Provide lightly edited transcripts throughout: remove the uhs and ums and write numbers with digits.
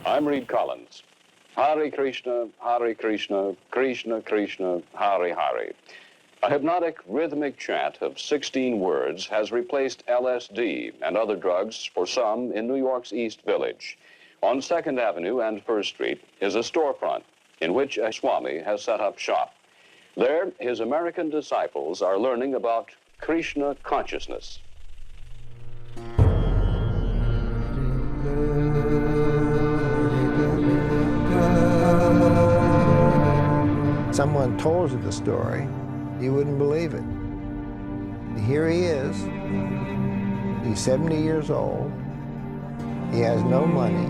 I'm Reed Collins. Hare Krishna, Hare Krishna, Krishna Krishna, Hare Hare. A hypnotic rhythmic chant of 16 words has replaced LSD and other drugs for some in New York's East Village. On 2nd Avenue and 1st Street is a storefront in which a Swami has set up shop. There, his American disciples are learning about Krishna consciousness. Someone told you the story, you wouldn't believe it. Here he is. He's 70 years old. He has no money.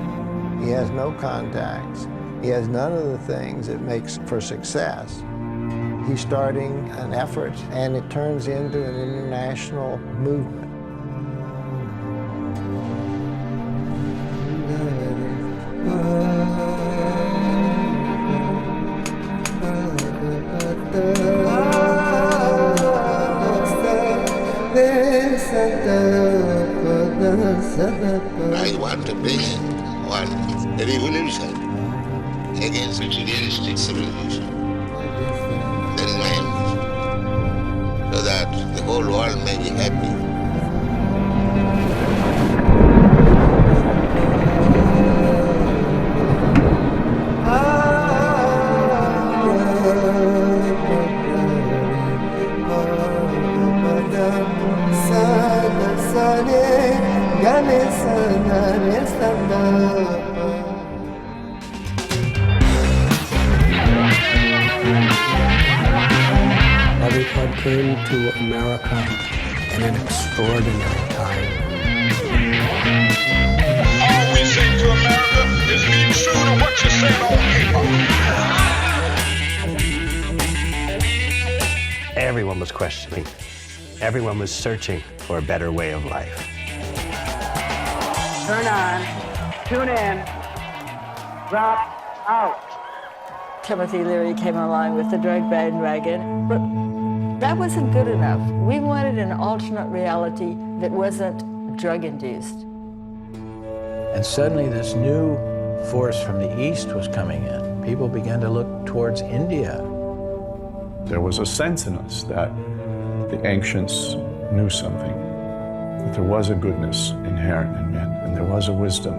He has no contacts. He has none of the things that makes for success. He's starting an effort, and it turns into an international movement. I want to bring one revolution against materialistic civilization. That is my ambition, so that the whole world may be happy. Prabhupada came to America in an extraordinary time. All we say to America is be true to what you said on paper. Everyone was questioning. Everyone was searching for a better way of life. Turn on, tune in, drop out. Timothy Leary came along with the drug bandwagon, but that wasn't good enough. We wanted an alternate reality that wasn't drug-induced. And suddenly this new force from the East was coming in. People began to look towards India. There was a sense in us that the ancients knew something, that there was a goodness inherent in men, and there was a wisdom.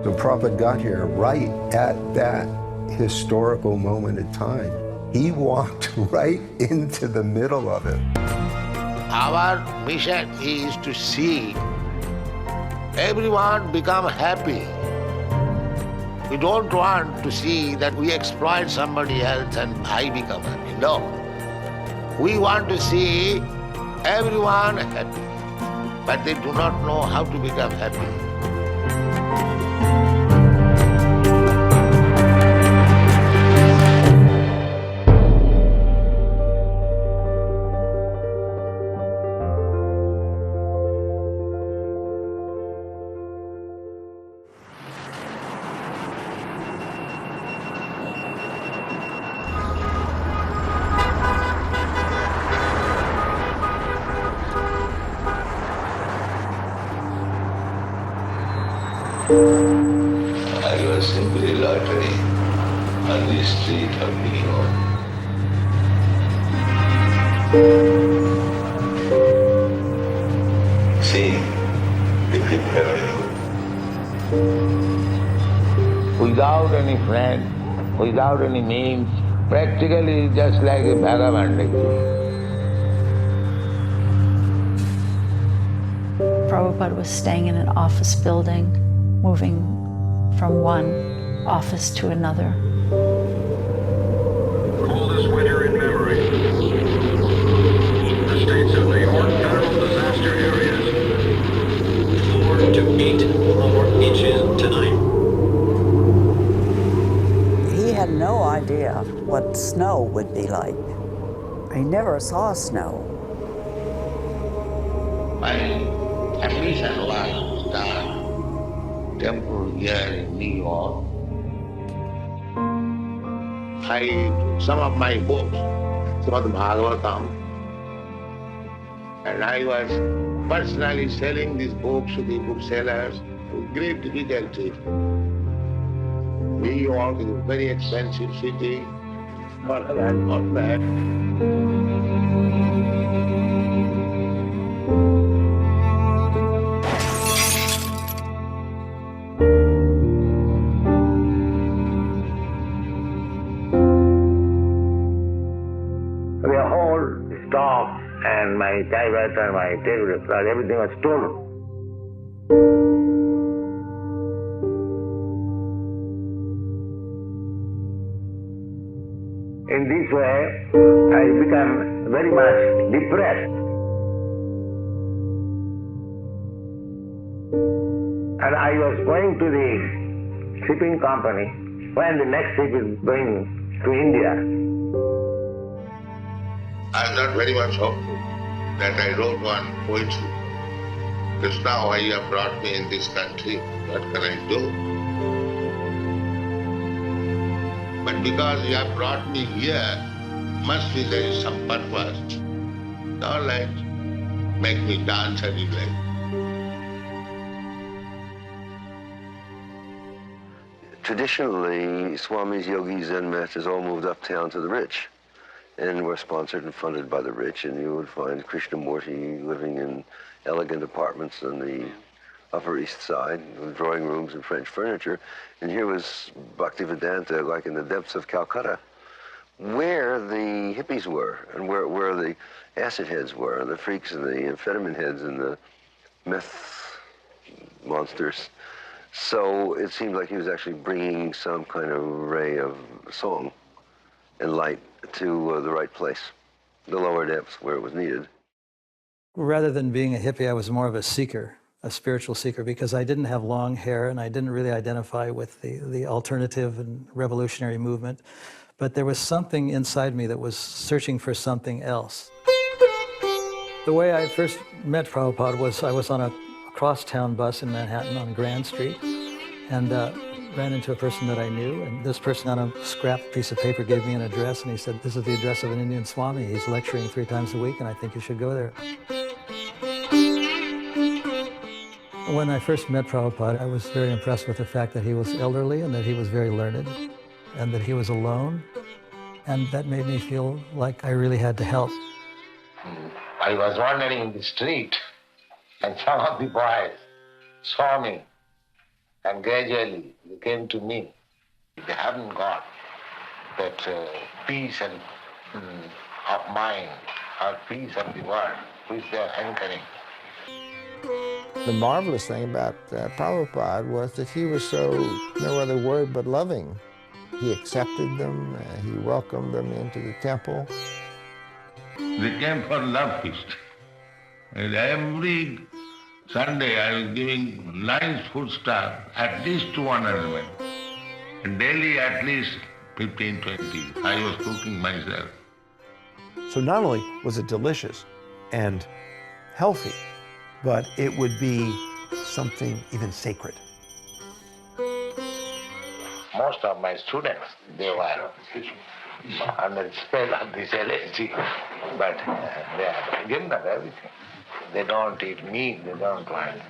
The Prabhupada got here right at that historical moment in time. He walked right into the middle of it. Our mission is to see everyone become happy. We don't want to see that we exploit somebody else and I become happy. No. We want to see everyone happy, but they do not know how to become happy. I was simply loitering on the street of New York. Seeing the people everywhere. Without any friend, without any means, practically just like a vagabond. Prabhupada was staying in an office building, moving from one office to another. Coldest winter in memory. The states of New York federal disaster areas. 4 to 8 more inches tonight. He had no idea what snow would be like. He never saw snow. My ambition was to start temple here in New York. Some of my books, Srimad Bhagavatam, and I was personally selling these books to the booksellers great difficulty. New York is a very expensive city. For that, not bad. The whole stock and my typewriter, my tape recorder, everything was stolen. In this way, I become very much depressed. And I was going to the shipping company when the next ship is going to India. I'm not very much hopeful that I wrote one poetry. Because now you have brought me in this country, what can I do? But because you have brought me here, must be there is some purpose. All right, make me dance anyway. Traditionally, Swamis, yogis, Zen masters all moved uptown to the rich and were sponsored and funded by the rich, and you would find Krishnamurti living in elegant apartments on the Upper East Side with drawing rooms and French furniture, and here was Bhaktivedanta like in the depths of Calcutta, where the hippies were and where the acid heads were, and the freaks and the amphetamine heads and the meth monsters. So it seemed like he was actually bringing some kind of ray of song and light to the right place, the lower depths where it was needed. Rather than being a hippie, I was more of a seeker, a spiritual seeker, because I didn't have long hair and I didn't really identify with the alternative and revolutionary movement. But there was something inside me that was searching for something else. The way I first met Prabhupada was I was on a crosstown bus in Manhattan on Grand Street and ran into a person that I knew, and this person on a scrap piece of paper gave me an address, and he said, "This is the address of an Indian Swami. He's lecturing 3 times a week, and I think you should go there." When I first met Prabhupada, I was very impressed with the fact that he was elderly and that he was very learned and that he was alone, and that made me feel like I really had to help. I was wandering in the street, and some of the boys saw me, and gradually they came to me. They haven't got that peace and of mind or peace of the world which they are anchoring. The marvelous thing about Prabhupada was that he was so, no other word but loving. He accepted them, he welcomed them into the temple. They came for love feast. And every Sunday I was giving nice foodstuff, at least to 100 men. And daily at least 15, 20. I was cooking myself. So not only was it delicious and healthy, but it would be something even sacred. Most of my students, they were under the spell of this LSD, but they are given up everything. They don't eat meat, they don't want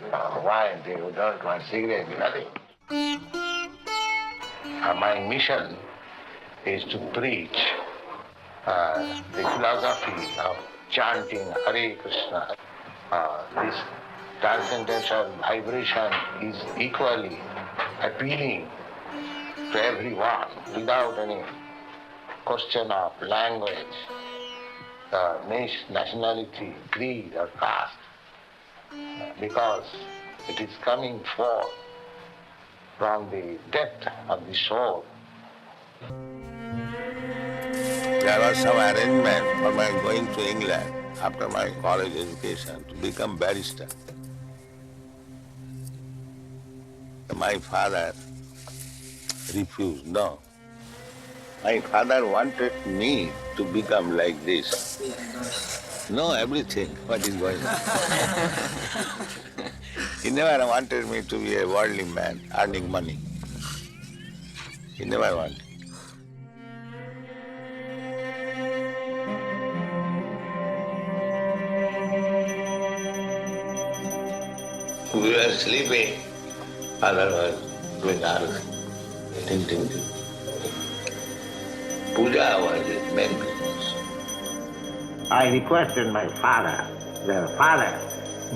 wine, they don't want cigarettes, nothing. My mission is to preach the philosophy of chanting Hare Krishna. This transcendental vibration is equally appealing to everyone without any question of language, nationality, creed or caste, because it is coming forth from the depth of the soul. There was some arrangement for my going to England after my college education to become barrister. My father refused, no. My father wanted me to become like this. Know everything, what is going on. He never wanted me to be a worldly man, earning money. He never wanted. We were sleeping Father was doing arati. Ting, ting, ting. Puja was his main business. I requested my father, Father,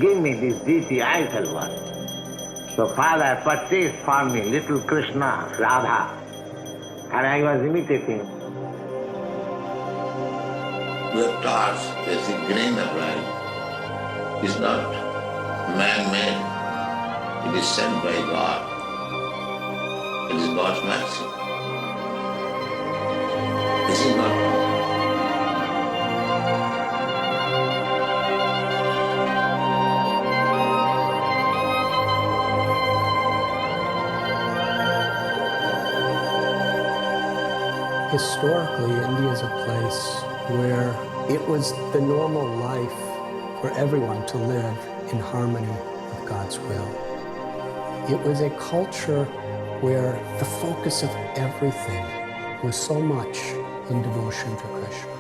give me this deity I shall worship. So Father purchased for me little Krishna, Radha, and I was imitating. The torch, basic grain of life, is not man-made. It is sent by God. It is God's mercy. This is not wrong. Historically, India is a place where it was the normal life for everyone to live in harmony with God's will. It was a culture where the focus of everything was so much in devotion to Krishna.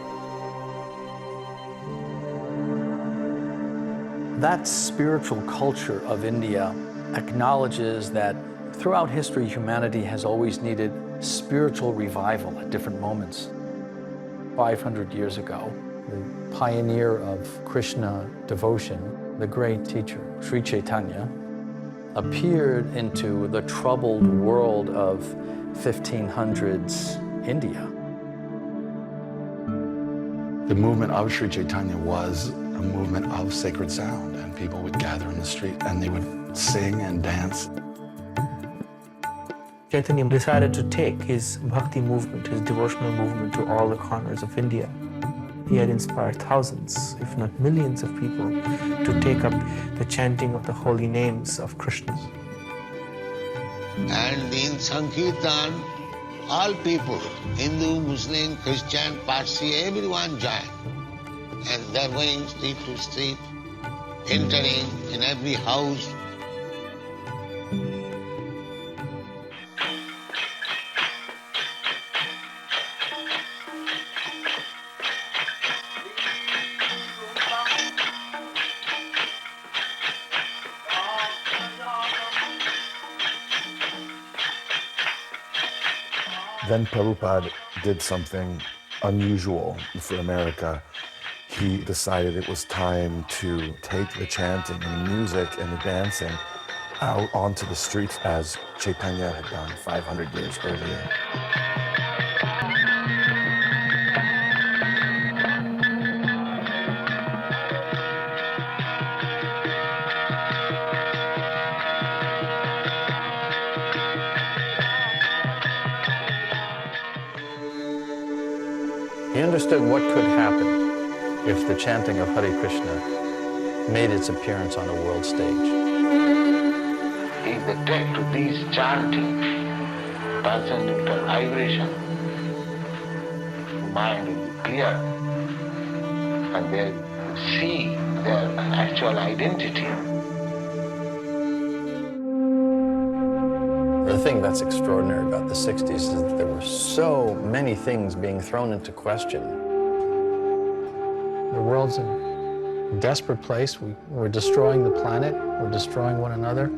That spiritual culture of India acknowledges that throughout history, humanity has always needed spiritual revival at different moments. 500 years ago, the pioneer of Krishna devotion, the great teacher, Sri Chaitanya, appeared into the troubled world of 1500s India. The movement of Sri Chaitanya was a movement of sacred sound, and people would gather in the street and they would sing and dance. Chaitanya decided to take his bhakti movement, his devotional movement, to all the corners of India. He had inspired thousands, if not millions of people to take up the chanting of the holy names of Krishna. And in Sankirtan, all people, Hindu, Muslim, Christian, Parsi, everyone joined. And they're going street to street, entering in every house. Then Prabhupada did something unusual for America. He decided it was time to take the chanting and the music and the dancing out onto the streets as Chaitanya had done 500 years earlier. He understood what could happen if the chanting of Hare Krishna made its appearance on a world stage. If they take to these chanting, transcendental vibration, the mind will be clear and they see their actual identity. The thing that's extraordinary about the 60s is that there were so many things being thrown into question. The world's a desperate place. We're destroying the planet. We're destroying one another.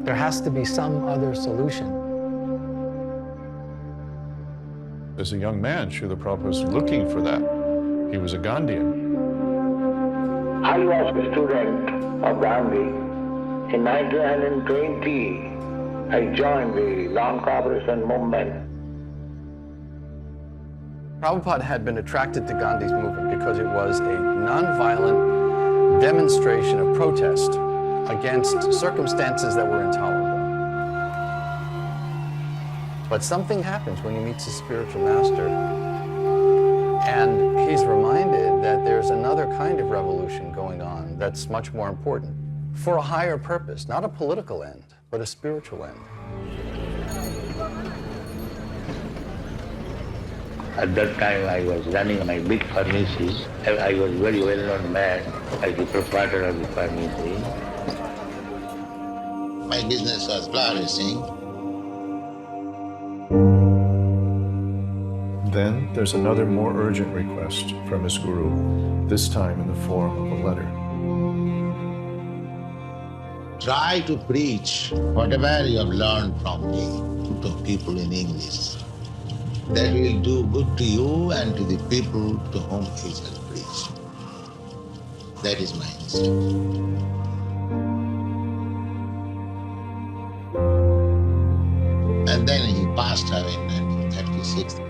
There has to be some other solution. As a young man, Srila Prabhupada was looking for that. He was a Gandhian. I was a student of Gandhi. In 1920, I joined the non-cooperation movement. Prabhupada had been attracted to Gandhi's movement because it was a nonviolent demonstration of protest against circumstances that were intolerable. But something happens when he meets his spiritual master, and he's reminded that there's another kind of revolution going on that's much more important, for a higher purpose, not a political end, but a spiritual end. At that time, I was running my big pharmacies. I was very well-known man as the proprietor of the pharmacy. My business was flourishing. Then there's another more urgent request from his guru, this time in the form of a letter. Try to preach whatever you have learned from me to people in English. That will do good to you and to the people to whom he shall preach. That is my instinct. And then he passed away in 1936.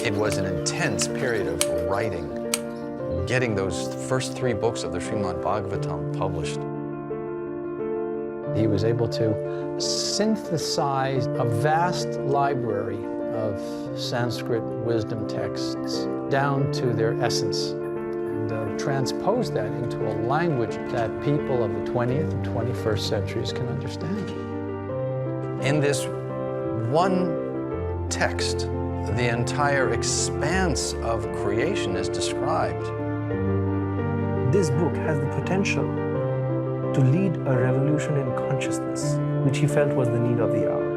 It was an intense period of writing, getting those first 3 books of the Srimad Bhagavatam published. He was able to synthesize a vast library of Sanskrit wisdom texts down to their essence and transpose that into a language that people of the 20th and 21st centuries can understand. In this one text, the entire expanse of creation is described. This book has the potential to lead a revolution in consciousness, which he felt was the need of the hour.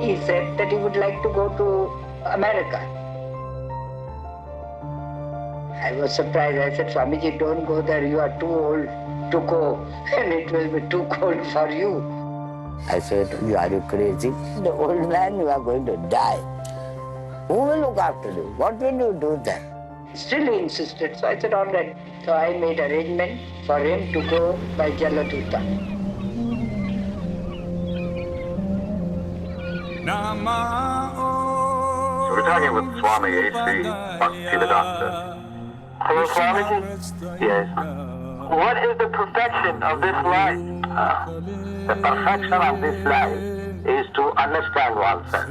He said that he would like to go to America. I was surprised. I said, Swamiji, don't go there. You are too old to go, and it will be too cold for you. I said, are you crazy? The old man, you are going to die. Who will look after you? What will you do then? Still he insisted. So I said, all right. So I made arrangement for him to go by Jaladuta. So we're talking with Swami A.C. Bhaktivedanta. Hello, Swamiji? Yes. What is the perfection of this life? The perfection of this life is to understand oneself.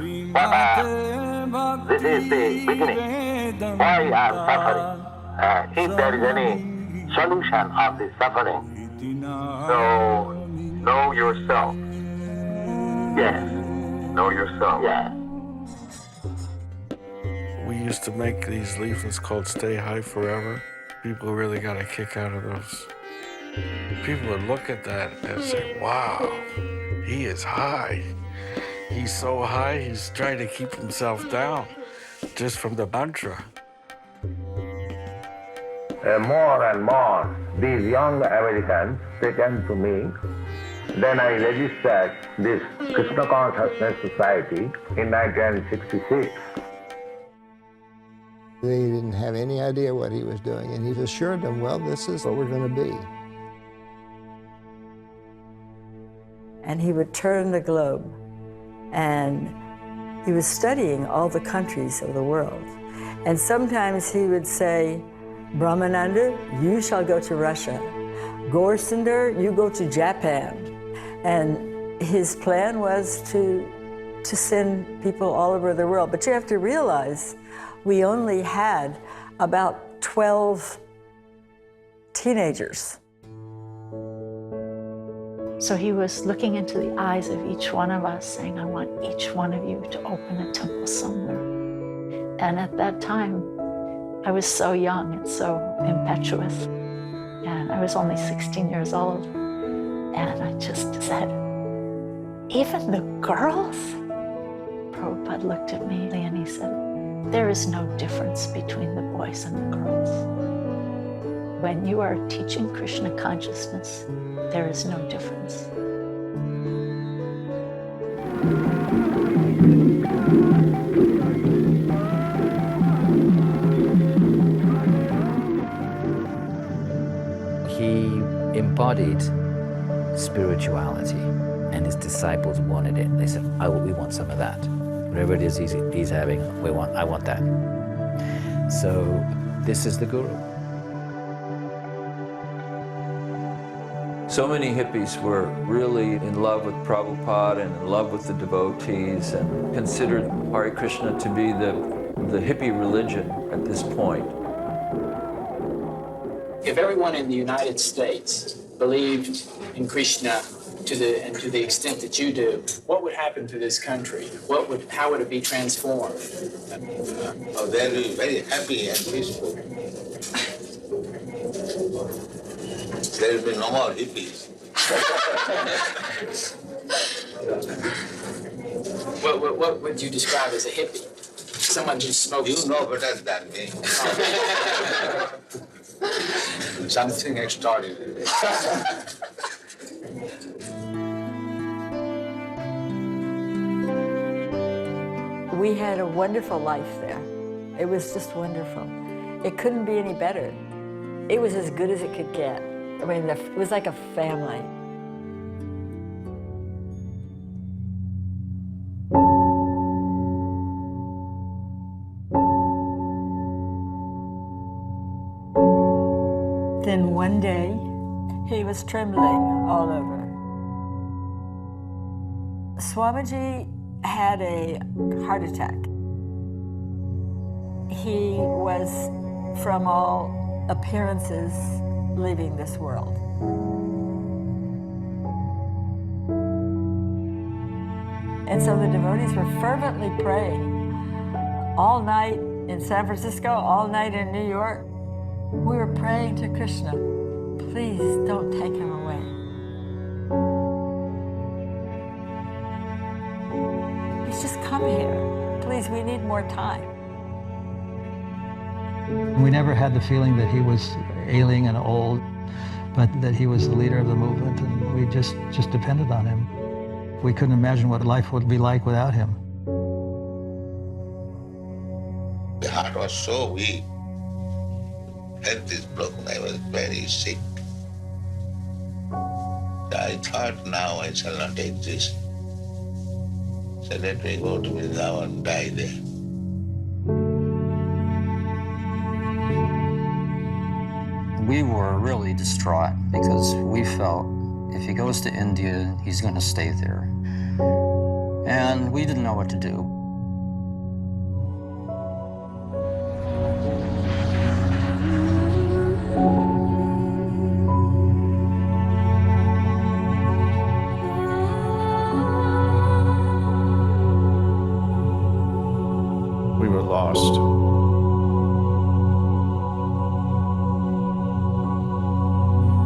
This is the beginning. Why I am suffering? If there is any solution of this suffering. So, know yourself. Yes. Know yourself. Yeah. We used to make these leaflets called Stay High Forever. People really got a kick out of those. People would look at that and say, wow, he is high. He's so high, he's trying to keep himself down just from the mantra. More and more, these young Americans, they came to me. Then I registered this Krishna Consciousness Society in 1966. They didn't have any idea what he was doing, and he assured them, well, this is what we're going to be. And he would turn the globe, and he was studying all the countries of the world. And sometimes he would say, Brahmananda, you shall go to Russia. Gorsander, you go to Japan. And his plan was to send people all over the world. But you have to realize, we only had about 12 teenagers. So he was looking into the eyes of each one of us, saying, I want each one of you to open a temple somewhere. And at that time, I was so young and so impetuous. And I was only 16 years old. And I just said, even the girls? Prabhupada looked at me and he said, there is no difference between the boys and the girls. When you are teaching Krishna consciousness, there is no difference. He embodied spirituality, and his disciples wanted it. They said, we want some of that. Whatever it is he's having, I want that. So this is the Guru. So many hippies were really in love with Prabhupada and in love with the devotees and considered Hare Krishna to be the hippie religion at this point. If everyone in the United States believed in Krishna to the extent that you do, what would happen to this country? How would it be transformed? They'll be very happy and peaceful. There will be no more hippies. What would you describe as a hippie? someone who smokes. You know better than me. Something extraordinary. We had a wonderful life there. It was just wonderful. It couldn't be any better. It was as good as it could get. I mean, it was like a family. Then one day, he was trembling all over. Swamiji had a heart attack. He was, from all appearances, leaving this world. And so the devotees were fervently praying all night in San Francisco, all night in New York. We were praying to Krishna, please don't take him away. He's just come here. Please, we need more time. We never had the feeling that he was ailing and old, but that he was the leader of the movement, and we just depended on him. We couldn't imagine what life would be like without him. The heart was so weak. Health is broken. I was very sick. I thought, now I shall not exist. So let me go to Vrindavan and die there. We were really distraught because we felt if he goes to India, he's going to stay there. And we didn't know what to do. We were lost.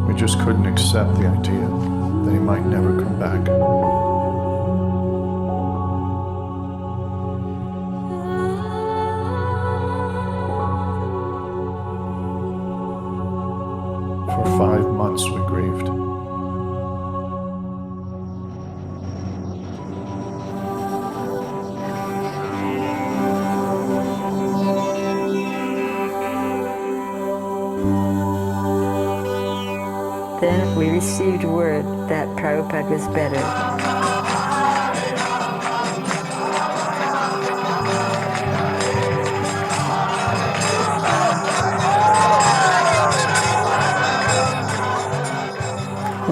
We just couldn't accept the idea that he might never come back. For 5 months we grieved. Then we received word that Prabhupada was better.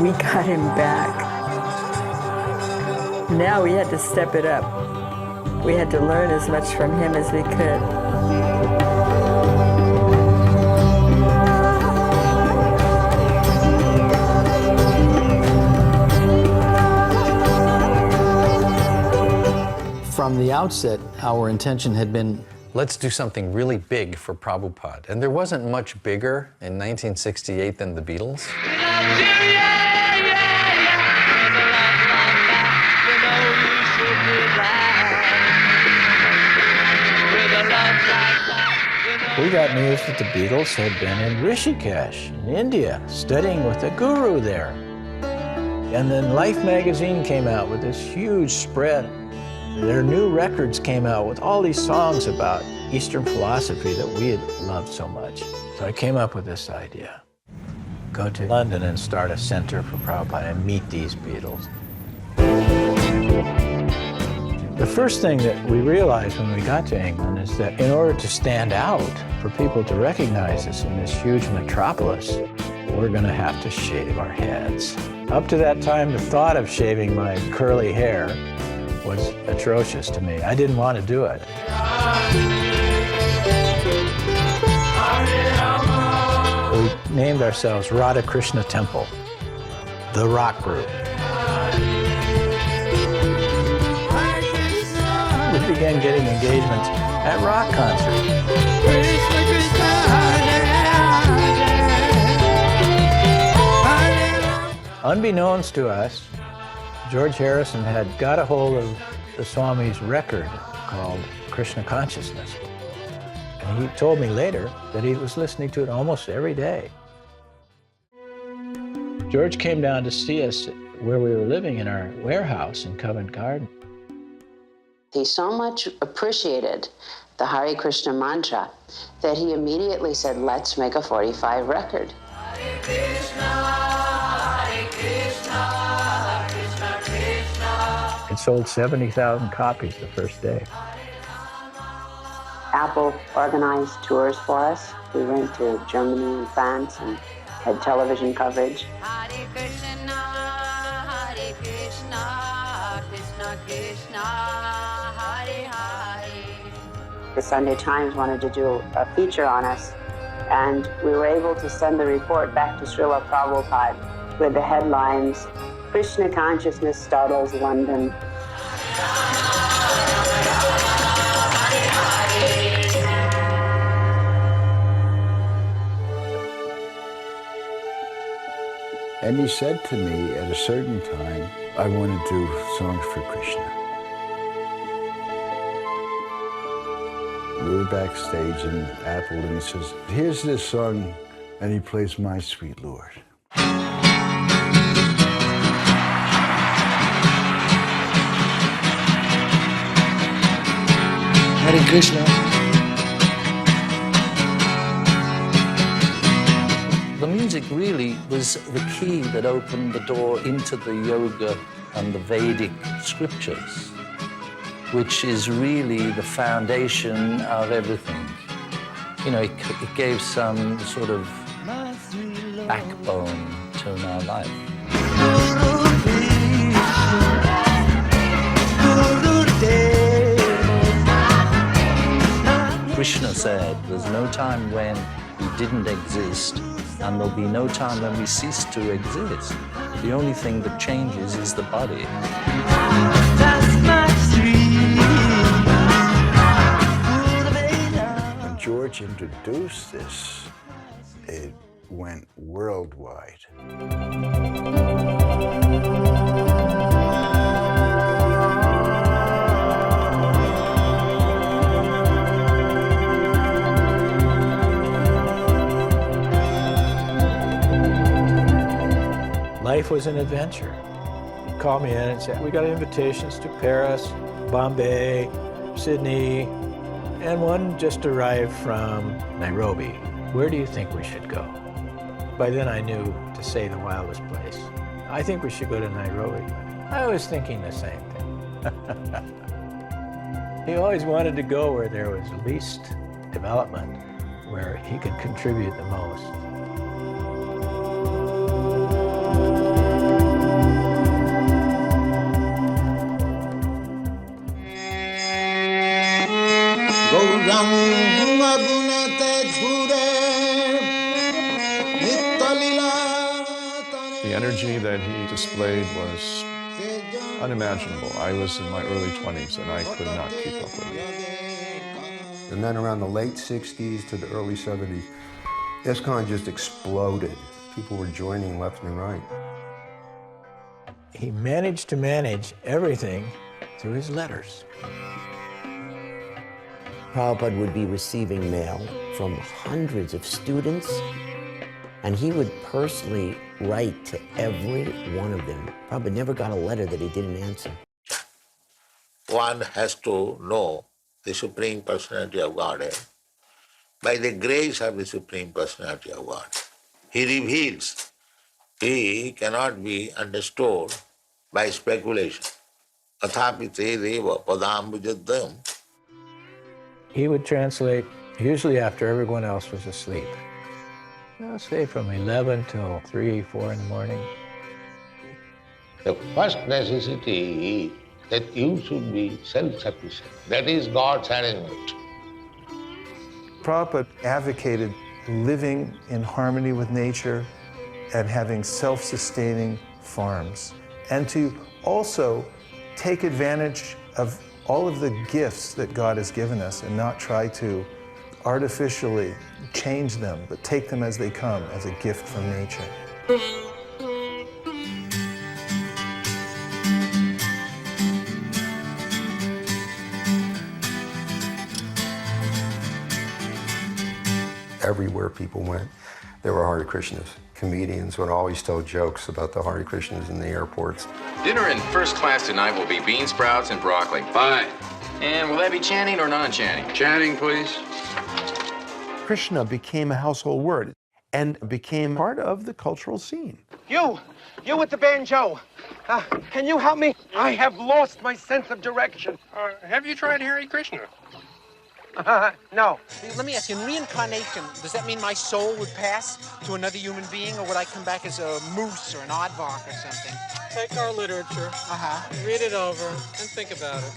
We got him back. Now we had to step it up. We had to learn as much from him as we could. From the outset, our intention had been, let's do something really big for Prabhupada. And there wasn't much bigger in 1968 than the Beatles. We got news that the Beatles had been in Rishikesh, in India, studying with a guru there. And then Life magazine came out with this huge spread. Their new records came out with all these songs about Eastern philosophy that we had loved so much. So I came up with this idea. Go to London and start a center for Prabhupada and meet these Beatles. The first thing that we realized when we got to England is that in order to stand out, for people to recognize us in this huge metropolis, we're going to have to shave our heads. Up to that time, the thought of shaving my curly hair was atrocious to me. I didn't want to do it. We named ourselves Radha Krishna Temple, the rock group. We began getting engagements at rock concerts. Unbeknownst to us, George Harrison had got a hold of the Swami's record called Krishna Consciousness. And he told me later that he was listening to it almost every day. George came down to see us where we were living in our warehouse in Covent Garden. He so much appreciated the Hare Krishna mantra that he immediately said, let's make a 45 record. Hare Krishna, Krishna Krishna. It sold 70,000 copies the first day. Apple organized tours for us. We went to Germany and France and had television coverage. Hare Krishna, Hare Krishna, Krishna Krishna, Hare Hare. The Sunday Times wanted to do a feature on us, and we were able to send the report back to Srila Prabhupada with the headlines, Krishna Consciousness Startles London. And he said to me at a certain time, I want to do songs for Krishna. We were backstage in Apple, and he says, here's this song, and he plays My Sweet Lord. Hare Krishna. The music really was the key that opened the door into the yoga and the Vedic scriptures, which is really the foundation of everything. You know, it gave some sort of backbone to our life. Krishna said, there's no time when we didn't exist, and there'll be no time when we cease to exist. The only thing that changes is the body. When George introduced this, it went worldwide. Life was an adventure. He'd call me in and say, we got invitations to Paris, Bombay, Sydney, and one just arrived from Nairobi. Where do you think we should go? By then I knew to say the wildest place. I think we should go to Nairobi. I was thinking the same thing. He always wanted to go where there was least development, where he could contribute the most. The energy that he displayed was unimaginable. I was in my early 20s and I could not keep up with him. And then around the late 60s to the early 70s, ISKCON just exploded. People were joining left and right. He managed to manage everything through his letters. Prabhupada would be receiving mail from hundreds of students, and he would personally write to every one of them. Prabhupada never got a letter that he didn't answer. One has to know the Supreme Personality of Godhead by the grace of the Supreme Personality of God. He reveals. He cannot be understood by speculation. Athapite deva padambujadam. He would translate usually after everyone else was asleep. I'll say from 11 till 3, 4 in the morning. The first necessity is that you should be self-sufficient. That is God's arrangement. Prabhupada advocated living in harmony with nature and having self-sustaining farms, and to also take advantage of all of the gifts that God has given us and not try to artificially change them, but take them as they come, as a gift from nature. everywhere people went, there were Hare Krishnas. Comedians would always tell jokes about the Hare Krishnas in the airports. Dinner in first class tonight will be bean sprouts and broccoli. Fine. And will that be chanting or non-chanting? Chanting, please. Krishna became a household word and became part of the cultural scene. You with the banjo. Can you help me? I have lost my sense of direction. Have you tried Hare Krishna? No. Let me ask you, in reincarnation, does that mean my soul would pass to another human being, or would I come back as a moose or an aardvark or something? Take our literature, read it over, and think about it.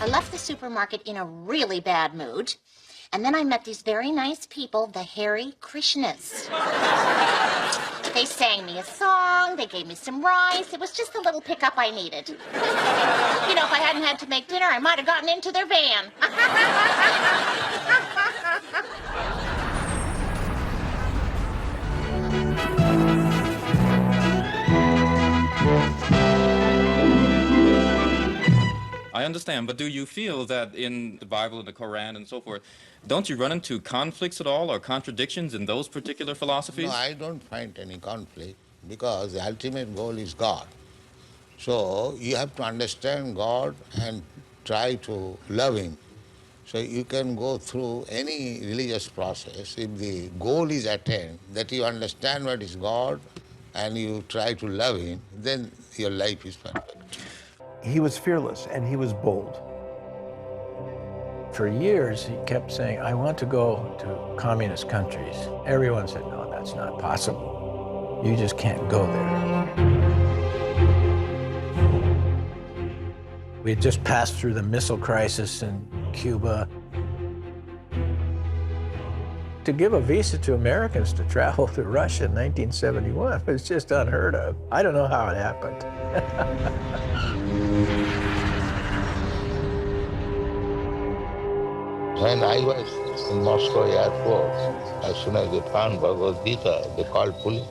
I left the supermarket in a really bad mood. And then I met these very nice people, the Hare Krishnas. They sang me a song, they gave me some rice. It was just the little pickup I needed. You know, if I hadn't had to make dinner, I might have gotten into their van. I understand, but do you feel that in the Bible and the Quran and so forth, don't you run into conflicts at all or contradictions in those particular philosophies? No, I don't find any conflict because the ultimate goal is God. So you have to understand God and try to love Him. So you can go through any religious process. If the goal is attained, that you understand what is God and you try to love Him, then your life is perfect. He was fearless and he was bold. For years, he kept saying, I want to go to communist countries. Everyone said, no, that's not possible. You just can't go there. We had just passed through the missile crisis in Cuba. To give a visa to Americans to travel to Russia in 1971 was just unheard of. I don't know how it happened. When I was in Moscow airport, as soon as they found Bhagavad Gita, they called police,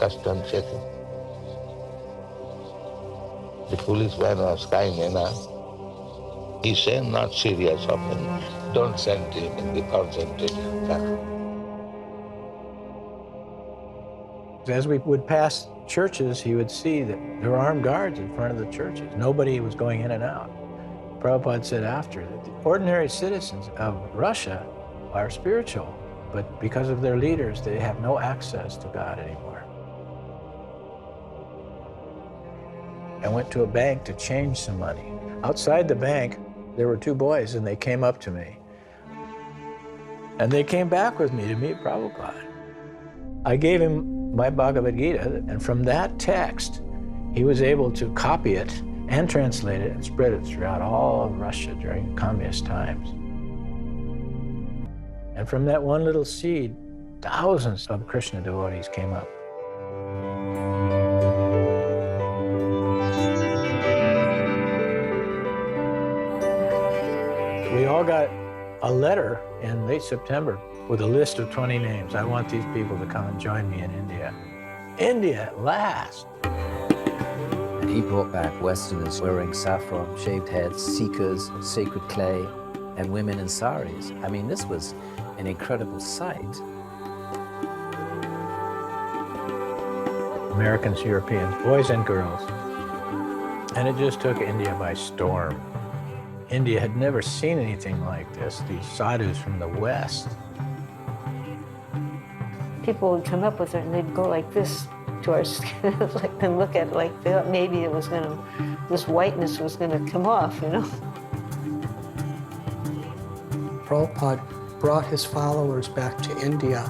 custom checking. The policeman was kind enough. He said, not serious offense. Don't send him in the concentration camp. As we would pass churches, he would see that there were armed guards in front of the churches. Nobody was going in and out. Prabhupada said after that the ordinary citizens of Russia are spiritual, but because of their leaders, they have no access to God anymore. I went to a bank to change some money. Outside the bank, there were two boys, and they came up to me. And they came back with me to meet Prabhupada. I gave him my Bhagavad Gita, and from that text, he was able to copy it and translate it and spread it throughout all of Russia during communist times. And from that one little seed, thousands of Krishna devotees came up. We all got a letter in late September with a list of 20 names. I want these people to come and join me in India. India at last. And he brought back Westerners wearing saffron, shaved heads, seekers, sacred clay, and women in saris. I mean, this was an incredible sight. Americans, Europeans, boys and girls. And it just took India by storm. India had never seen anything like this, these sadhus from the West. People would come up with it and they'd go like this to our skin, like, and look at it like they thought maybe it was gonna, this whiteness was gonna come off, you know? Prabhupada brought his followers back to India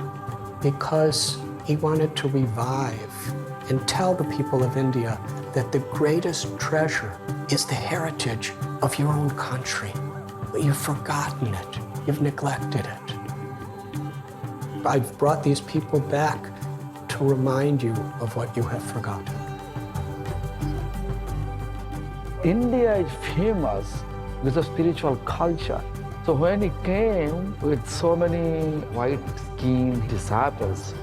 because he wanted to revive and tell the people of India that the greatest treasure is the heritage of your own country. But you've forgotten it. You've neglected it. I've brought these people back to remind you of what you have forgotten. India is famous with a spiritual culture. So when he came with so many white-skinned disciples,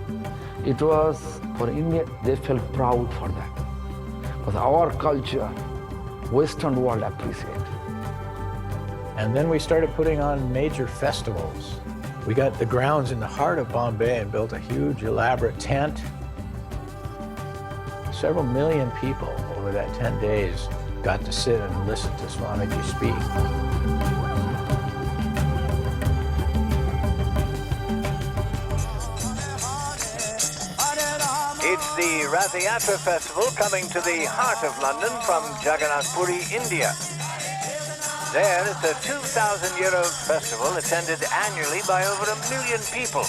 It was, for India, they felt proud for that. Because our culture, Western world appreciate. And then we started putting on major festivals. We got the grounds in the heart of Bombay and built a huge, elaborate tent. Several million people over that 10 days got to sit and listen to Swamiji speak. It's the Rath Yatra Festival coming to the heart of London from Jagannath Puri, India. There, it's a 2,000-euro festival attended annually by over 1 million people.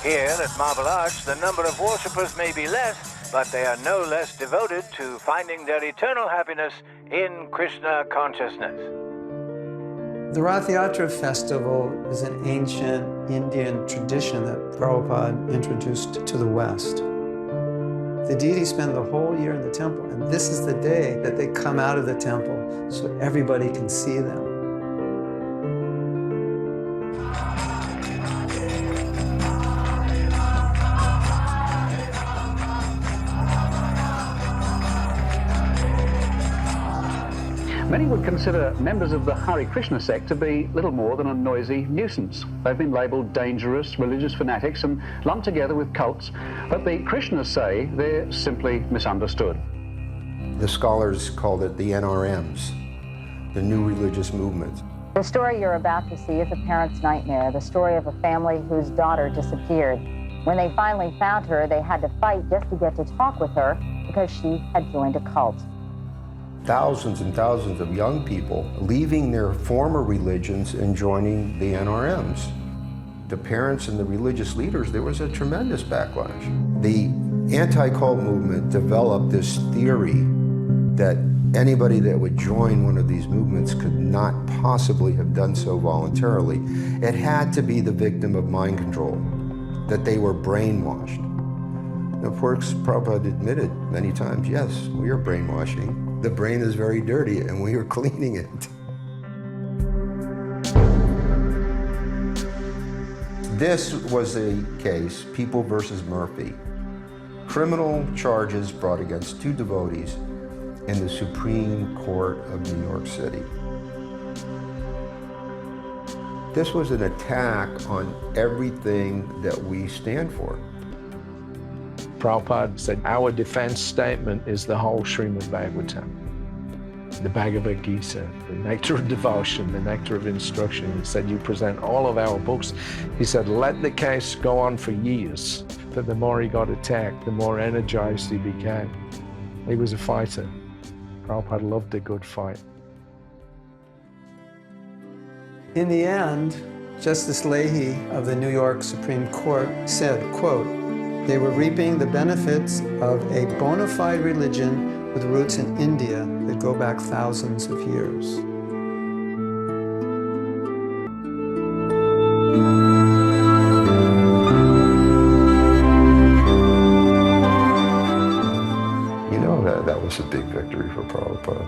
Here at Marble Arch, the number of worshippers may be less, but they are no less devoted to finding their eternal happiness in Krishna consciousness. The Rath Yatra Festival is an ancient Indian tradition that Prabhupada introduced to the West. The deities spend the whole year in the temple, and this is the day that they come out of the temple so everybody can see them. Many would consider members of the Hare Krishna sect to be little more than a noisy nuisance. They've been labelled dangerous religious fanatics and lumped together with cults, but the Krishnas say they're simply misunderstood. The scholars called it the NRMs, the New Religious Movement. The story you're about to see is a parent's nightmare, the story of a family whose daughter disappeared. When they finally found her, they had to fight just to get to talk with her because she had joined a cult. Thousands and thousands of young people leaving their former religions and joining the NRMs. The parents and the religious leaders, there was a tremendous backlash. The anti-cult movement developed this theory that anybody that would join one of these movements could not possibly have done so voluntarily. It had to be the victim of mind control, that they were brainwashed. And of course, Prabhupada admitted many times, yes, we are brainwashing. The brain is very dirty and we are cleaning it. This was a case, People versus Murphy. Criminal charges brought against 2 devotees in the Supreme Court of New York City. This was an attack on everything that we stand for. Prabhupada said, our defense statement is the whole Srimad Bhagavatam, the Bhagavad Gita, the nectar of devotion, the nectar of instruction. He said, you present all of our books. He said, let the case go on for years. But the more he got attacked, the more energized he became. He was a fighter. Prabhupada loved a good fight. In the end, Justice Leahy of the New York Supreme Court said, quote, they were reaping the benefits of a bona fide religion with roots in India that go back thousands of years. You know, that was a big victory for Prabhupada.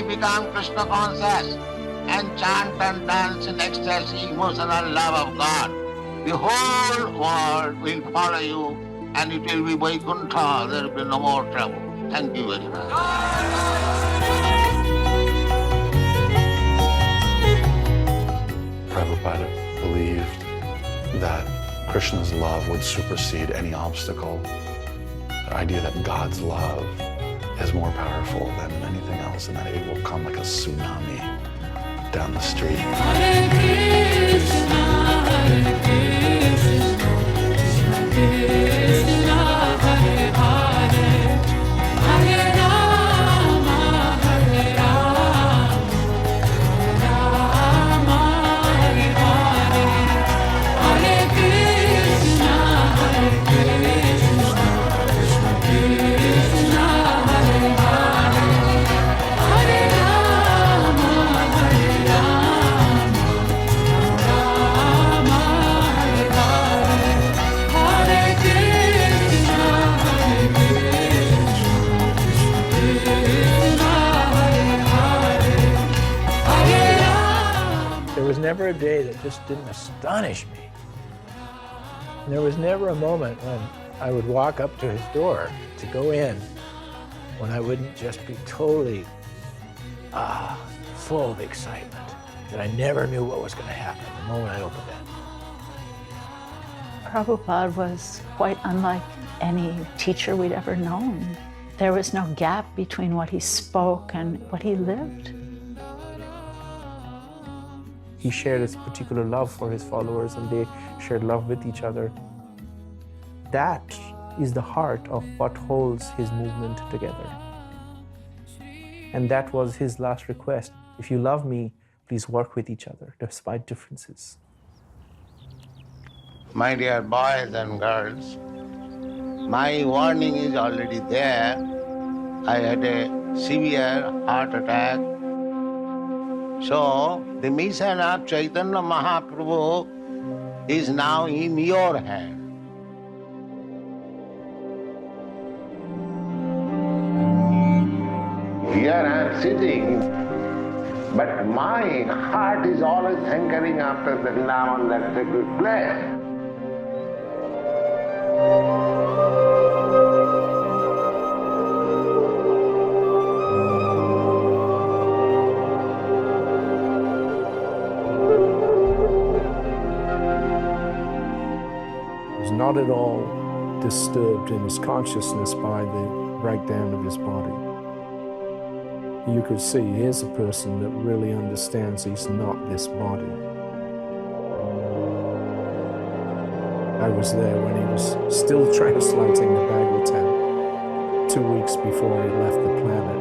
Become Krishna conscious and chant and dance in ecstasy, emotional love of God. The whole world will follow you and it will be Vaikuntha. There will be no more trouble. Thank you very much. Prabhupada believed that Krishna's love would supersede any obstacle. The idea that God's love is more powerful than anything else, and that it will come like a tsunami down the street. Hare Krishna, Hare Krishna, Krishna Krishna, Hare Hare, Hare Rama, Hare Rama, Rama, Hare Hare, Hare Krishna, Hare Krishna, Krishna Krishna. Hare never a day that just didn't astonish me. And there was never a moment when I would walk up to his door to go in when I wouldn't just be totally full of excitement, that I never knew what was going to happen the moment I opened it. Prabhupada was quite unlike any teacher we'd ever known. There was no gap between what he spoke and what he lived. He shared his particular love for his followers, and they shared love with each other. That is the heart of what holds his movement together. And that was his last request. If you love me, please work with each other, despite differences. My dear boys and girls, my warning is already there. I had a severe heart attack. So, the mission of Chaitanya Mahaprabhu is now in your hand. Here I am sitting, but my heart is always hankering after the Vrindavan, that sacred place. He was not at all disturbed in his consciousness by the breakdown of his body. You could see here's a person that really understands he's not this body. I was there when he was still translating the Bhagavatam 2 weeks before he left the planet.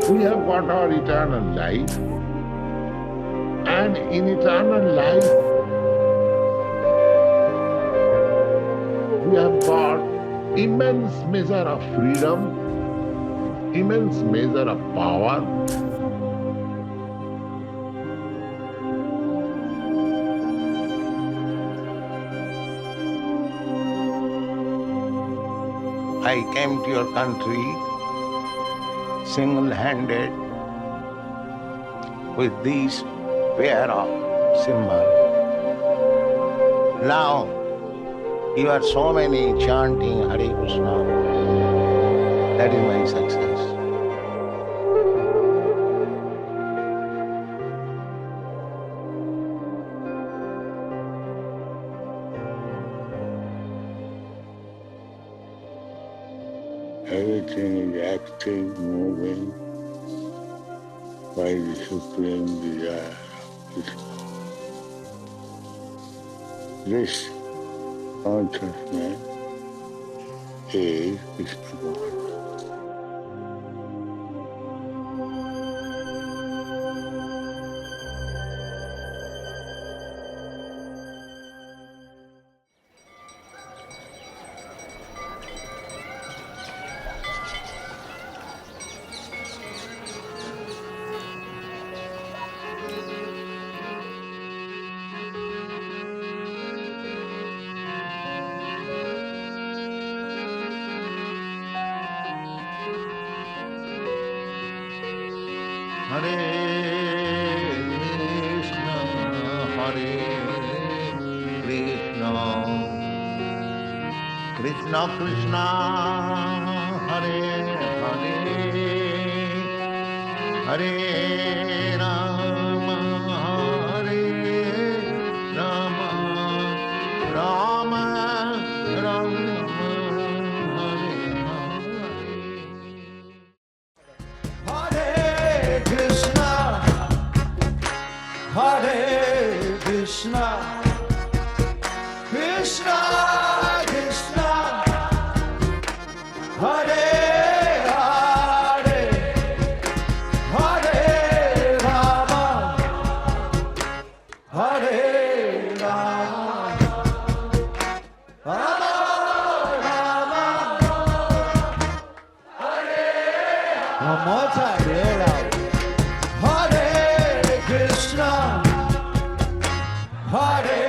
We have got our eternal life. And in eternal life, we have got immense measure of freedom, immense measure of power. I came to your country single-handed with these pair of symbols. Now, you are so many chanting Hare Krishna. That is my success. Everything is acting, moving by the supreme desire. This consciousness is Krishna. Krishna Krishna, Hare Hare, Hare Rama, Hare Rama, Rama Rama, Hare Hare Krishna, Hare Krishna, Krishna Krishna, Hare Hare, Hare Rama, Hare Rama, Rama Rama, Hare Rama. One more time, let out. Hare Krishna, Hare